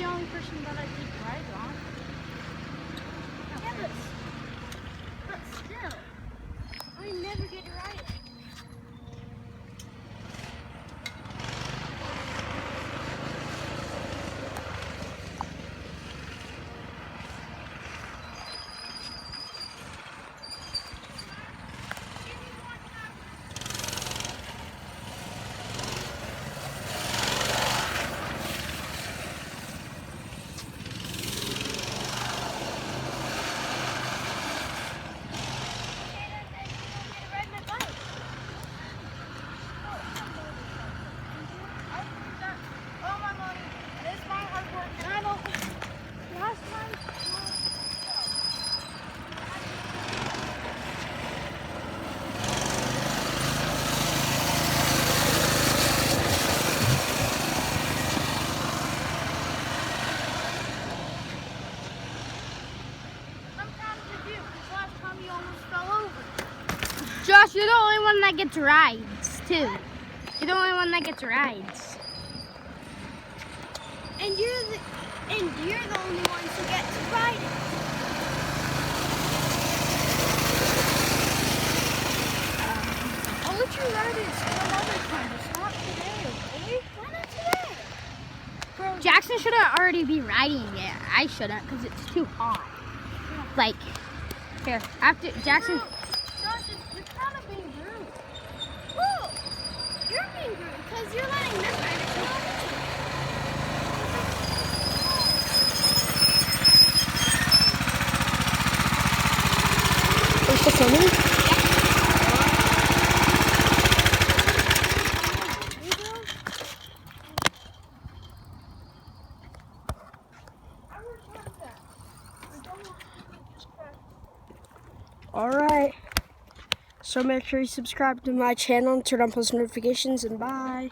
the only person that I take rides on. Yeah, but still, I never get to ride it. Josh, you're the only one that gets rides, too. You're the only one that gets rides. And you're the only ones who get to ride it. I'll let you ride it some other time, just not today, okay? Why not today? Bro, Jackson shouldn't already be riding it. I shouldn't, because it's too hot. Like, here, after Jackson... Josh, you're kind of being rude. Whoa! You're being rude because you're letting them ride it. Are you still filming? Alright. So make sure you subscribe to my channel and turn on post notifications, and bye.